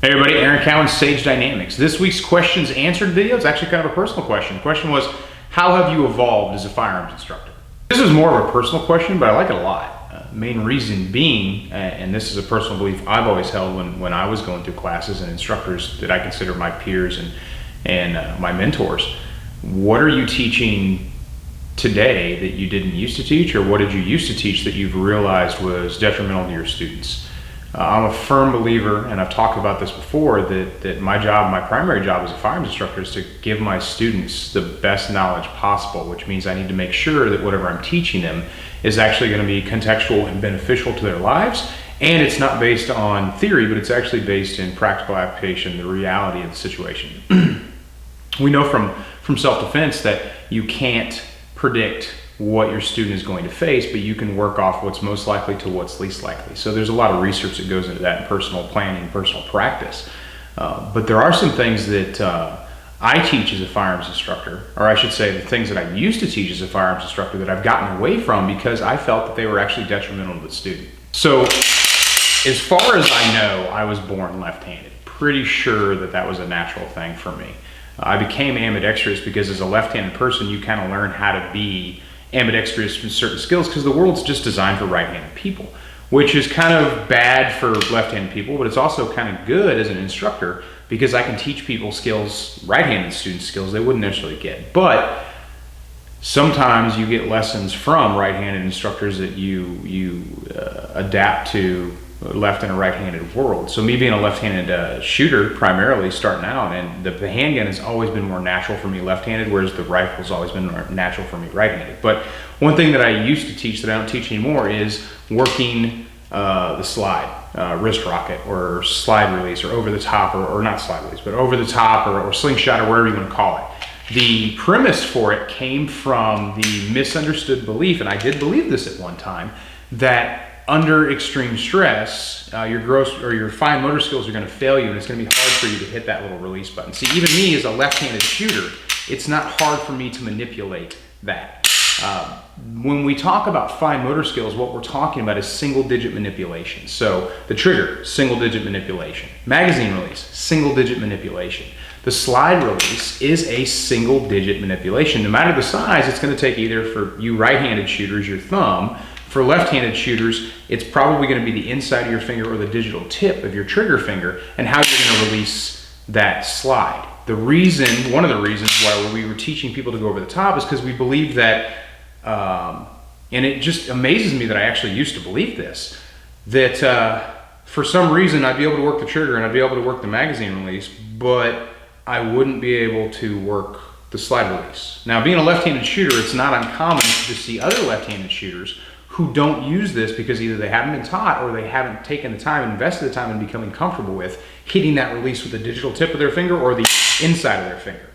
Hey everybody, Aaron Cowan, Sage Dynamics. This week's questions answered video is actually kind of a personal question. The question was, how have you evolved as a firearms instructor? This is more of a personal question, but I like it a lot. Main reason being, and this is a personal belief I've always held when I was going through classes and instructors that I consider my peers and my mentors, what are you teaching today that you didn't used to teach, or what did you used to teach that you've realized was detrimental to your students? I'm a firm believer, and I've talked about this before, that my primary job as a firearms instructor is to give my students the best knowledge possible, which means I need to make sure that whatever I'm teaching them is actually going to be contextual and beneficial to their lives, and it's not based on theory, but it's actually based in practical application, the reality of the situation. We know from self-defense that you can't predict what your student is going to face, but you can work off what's most likely to what's least likely. So there's a lot of research that goes into that in personal planning, personal practice. But there are some things that I teach as a firearms instructor, or I should say the things that I used to teach as a firearms instructor that I've gotten away from because I felt that they were actually detrimental to the student. So as far as I know, I was born left-handed. Pretty sure that was a natural thing for me. I became ambidextrous because as a left-handed person, you kind of learn how to be ambidextrous in certain skills because the world's just designed for right-handed people, which is kind of bad for left-handed people, but it's also kind of good as an instructor because I can teach people skills, right-handed students skills they wouldn't necessarily get. But sometimes you get lessons from right-handed instructors that you adapt to left and a right-handed world. So me being a left-handed shooter primarily starting out, and the handgun has always been more natural for me left-handed, whereas the rifle's always been more natural for me right-handed. But one thing that I used to teach that I don't teach anymore is working the slide, wrist rocket or slide release, or over the top, or not slide release, but over the top, or slingshot, or whatever you want to call it. The premise for it came from the misunderstood belief, and I did believe this at one time, that under extreme stress, your fine motor skills are going to fail you, and it's going to be hard for you to hit that little release button. See, even me as a left-handed shooter, it's not hard for me to manipulate that. When we talk about fine motor skills, what we're talking about is single-digit manipulation. So the trigger, single-digit manipulation. Magazine release, single-digit manipulation. The slide release is a single-digit manipulation. No matter the size, it's going to take either, for you right-handed shooters, your thumb. For left-handed shooters, it's probably going to be the inside of your finger or the digital tip of your trigger finger, and how you're going to release that slide. One of the reasons why we were teaching people to go over the top is because we believe that, and it just amazes me that I actually used to believe this, that for some reason I'd be able to work the trigger and I'd be able to work the magazine release, but I wouldn't be able to work the slide release. Now, being a left-handed shooter, it's not uncommon to see other left-handed shooters who don't use this because either they haven't been taught or they haven't taken the time, invested the time in becoming comfortable with hitting that release with the digital tip of their finger or the inside of their finger.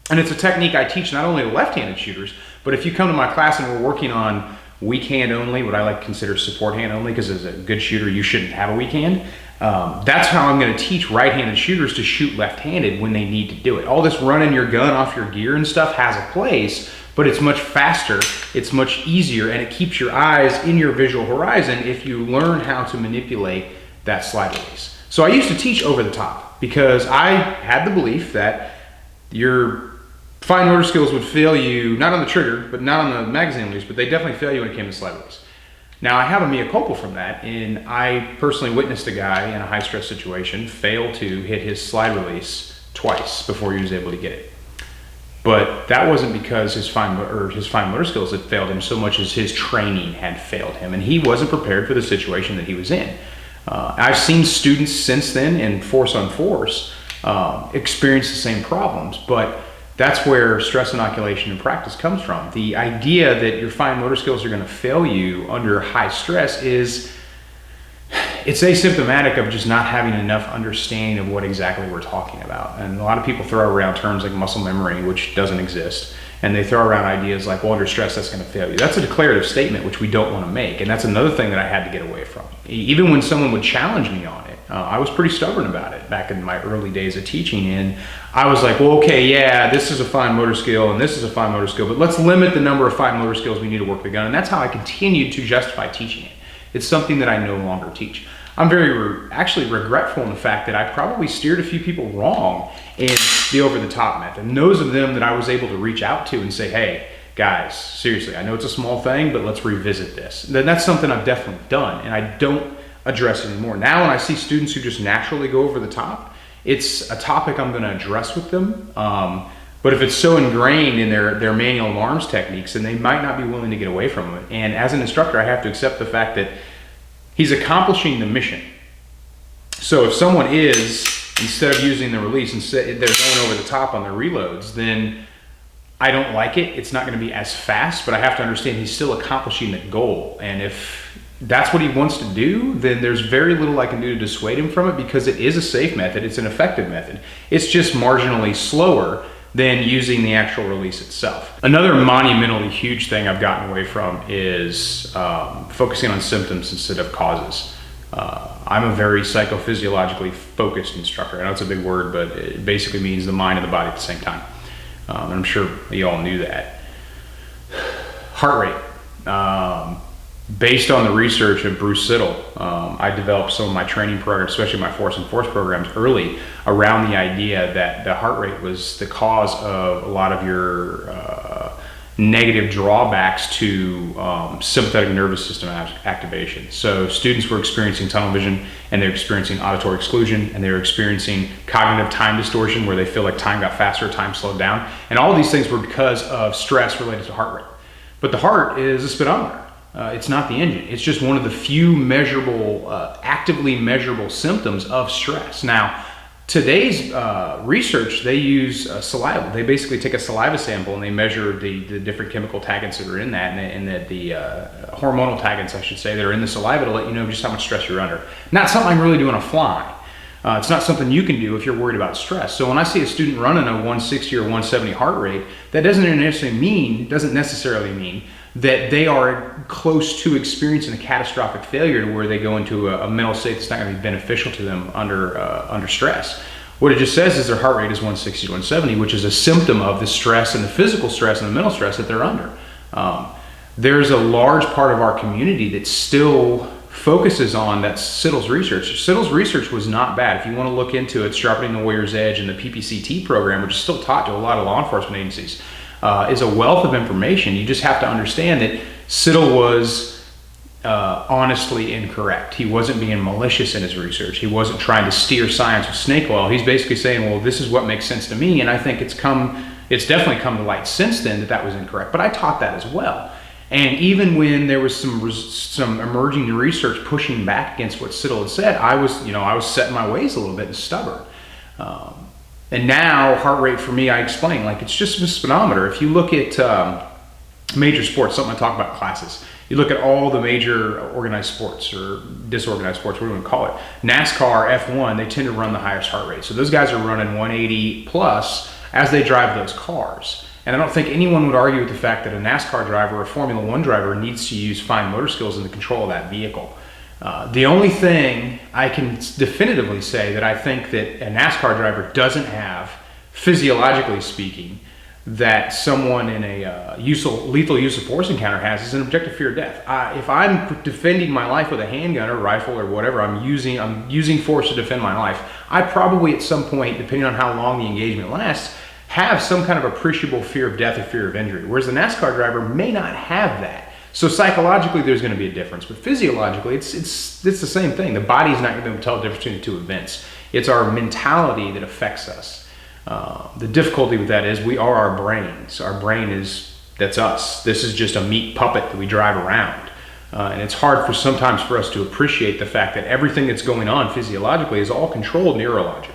And it's a technique I teach not only to left-handed shooters, but if you come to my class and we're working on weak hand only, what I like to consider support hand only, because as a good shooter, you shouldn't have a weak hand. That's how I'm going to teach right-handed shooters to shoot left-handed when they need to do it. All this running your gun off your gear and stuff has a place, but it's much faster, it's much easier, and it keeps your eyes in your visual horizon if you learn how to manipulate that slide release. So I used to teach over the top because I had the belief that your fine motor skills would fail you, not on the trigger, but not on the magazine release, but they definitely fail you when it came to slide release. Now, I have a mea culpa from that, and I personally witnessed a guy in a high-stress situation fail to hit his slide release twice before he was able to get it. But that wasn't because his fine motor skills had failed him so much as his training had failed him, and he wasn't prepared for the situation that he was in. I've seen students since then in force on force experience the same problems, but that's where stress inoculation and practice comes from. The idea that your fine motor skills are going to fail you under high stress it's asymptomatic of just not having enough understanding of what exactly we're talking about. And a lot of people throw around terms like muscle memory, which doesn't exist. And they throw around ideas like, well, under stress, that's going to fail you. That's a declarative statement, which we don't want to make. And that's another thing that I had to get away from. Even when someone would challenge me on it, I was pretty stubborn about it back in my early days of teaching. And I was like, well, okay, yeah, this is a fine motor skill and this is a fine motor skill, but let's limit the number of fine motor skills we need to work the gun. And that's how I continued to justify teaching it. It's something that I no longer teach. I'm very actually regretful in the fact that I probably steered a few people wrong in the over-the-top method. And those of them that I was able to reach out to and say, hey, guys, seriously, I know it's a small thing, but let's revisit this. Then that's something I've definitely done, and I don't address it anymore. Now when I see students who just naturally go over the top, it's a topic I'm gonna address with them. But if it's so ingrained in their manual of arms techniques, then they might not be willing to get away from it. And as an instructor, I have to accept the fact that he's accomplishing the mission. So if someone is, instead of using the release, and they're going over the top on their reloads, then I don't like it. It's not going to be as fast, but I have to understand he's still accomplishing the goal. And if that's what he wants to do, then there's very little I can do to dissuade him from it, because it is a safe method. It's an effective method. It's just marginally slower than using the actual release itself. Another monumentally huge thing I've gotten away from is focusing on symptoms instead of causes. I'm a very psychophysiologically focused instructor. I know it's a big word, but it basically means the mind and the body at the same time. And I'm sure you all knew that. Heart rate. Based on the research of Bruce Siddle, I developed some of my training programs, especially my Force and Force programs, early around the idea that the heart rate was the cause of a lot of your negative drawbacks to sympathetic nervous system activation. So students were experiencing tunnel vision, and they're experiencing auditory exclusion, and they're experiencing cognitive time distortion, where they feel like time got faster, time slowed down. And all of these things were because of stress related to heart rate. But the heart is a speedometer. It's not the engine. It's just one of the few measurable, actively measurable symptoms of stress. Now, today's research, they use saliva. They basically take a saliva sample and they measure the different chemical taggants that are in that, and the hormonal taggants, I should say, that are in the saliva to let you know just how much stress you're under. Not something I'm really doing on a fly. It's not something you can do if you're worried about stress. So when I see a student running a 160 or 170 heart rate, that doesn't necessarily mean that they are close to experiencing a catastrophic failure to where they go into a mental state that's not going to be beneficial to them under stress. What it just says is their heart rate is 160 to 170, which is a symptom of the stress and the physical stress and the mental stress that they're under. There's a large part of our community that still focuses on that. Siddle's research. Siddle's research was not bad. If you want to look into it, Sharpening the Warrior's Edge and the PPCT program, which is still taught to a lot of law enforcement agencies, is a wealth of information. You just have to understand that Siddle was honestly incorrect. He wasn't being malicious in his research. He wasn't trying to steer science with snake oil. He's basically saying, well, this is what makes sense to me, and I think it's definitely come to light since then that was incorrect. But I taught that as well. And even when there was some emerging research pushing back against what Siddle had said, I was set in my ways a little bit and stubborn. And now heart rate for me, I explain, like, it's just a speedometer. If you look at major sports, something I talk about in classes, you look at all the major organized sports or disorganized sports, what do we call it? NASCAR, F1, they tend to run the highest heart rate. So those guys are running 180 plus as they drive those cars. And I don't think anyone would argue with the fact that a NASCAR driver or a Formula One driver needs to use fine motor skills in the control of that vehicle. The only thing I can definitively say that I think that a NASCAR driver doesn't have, physiologically speaking, that someone in a lethal use of force encounter has, is an objective fear of death. If I'm defending my life with a handgun or rifle or whatever, I'm using force to defend my life, I probably at some point, depending on how long the engagement lasts, have some kind of appreciable fear of death or fear of injury, whereas the NASCAR driver may not have that. So psychologically, there's going to be a difference, but physiologically, it's the same thing. The body's not going to be able to tell the difference between the two events. It's our mentality that affects us. The difficulty with that is we are our brains. Our brain that's us. This is just a meat puppet that we drive around. And it's hard sometimes for us to appreciate the fact that everything that's going on physiologically is all controlled neurologically.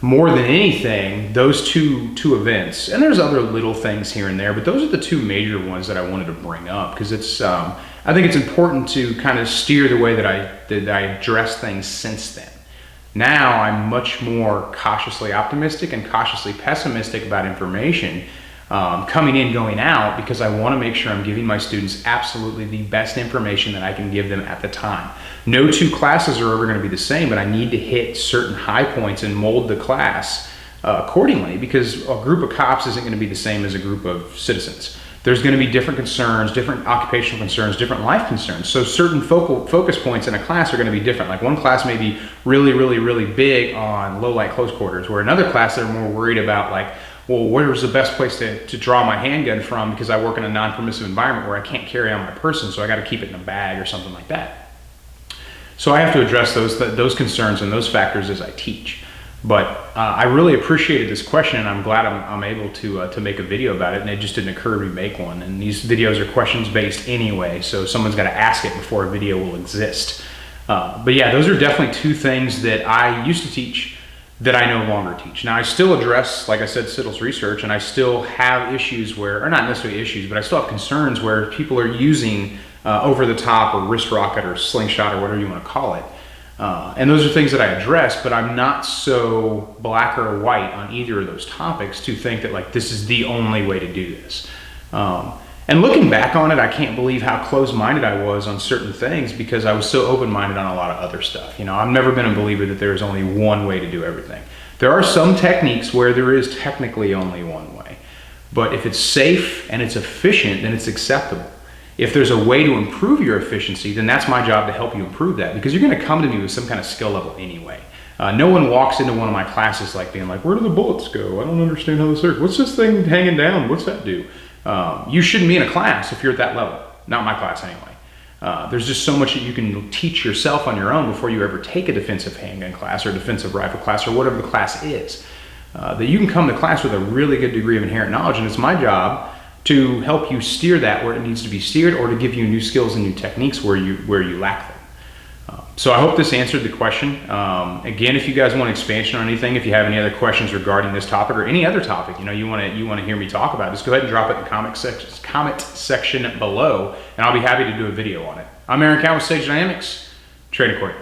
More than anything, those two events, and there's other little things here and there, but those are the two major ones that I wanted to bring up, because I think it's important to kind of steer the way that I address things since then. Now I'm much more cautiously optimistic and cautiously pessimistic about information coming in, going out, because I want to make sure I'm giving my students absolutely the best information that I can give them at the time. No two classes are ever going to be the same, but I need to hit certain high points and mold the class accordingly, because a group of cops isn't going to be the same as a group of citizens. There's going to be different concerns, different occupational concerns, different life concerns. So certain focus points in a class are going to be different. Like one class may be really big on low light close quarters, where another class they're more worried about like, well, where's the best place to draw my handgun from, because I work in a non-permissive environment where I can't carry on my person, so I got to keep it in a bag or something like that. So I have to address those concerns and those factors as I teach. But I really appreciated this question, and I'm glad I'm able to make a video about it, and it just didn't occur to me to make one. And these videos are questions based anyway, so someone's got to ask it before a video will exist. But yeah, those are definitely two things that I used to teach that I no longer teach. Now I still address, like I said, Siddle's research, and I still have issues where, or not necessarily issues, but I still have concerns where people are using over the top or wrist rocket or slingshot or whatever you want to call it. And those are things that I address, but I'm not so black or white on either of those topics to think that like this is the only way to do this. And looking back on it, I can't believe how close-minded I was on certain things, because I was so open-minded on a lot of other stuff. You know, I've never been a believer that there is only one way to do everything. There are some techniques where there is technically only one way, but if it's safe and it's efficient, then it's acceptable. If there's a way to improve your efficiency, then that's my job to help you improve that, because you're going to come to me with some kind of skill level anyway. No one walks into one of my classes like being like, where do the bullets go? I don't understand how this works. What's this thing hanging down? What's that do? You shouldn't be in a class if you're at that level. Not my class anyway. There's just so much that you can teach yourself on your own before you ever take a defensive handgun class or defensive rifle class or whatever the class is. That you can come to class with a really good degree of inherent knowledge, and it's my job to help you steer that where it needs to be steered, or to give you new skills and new techniques where you lack them. So I hope this answered the question. Again, if you guys want expansion on anything, if you have any other questions regarding this topic or any other topic, you know, you want to hear me talk about, just go ahead and drop it in the comment section below, and I'll be happy to do a video on it. I'm Aaron Cowan with Sage Dynamics, Trading Court.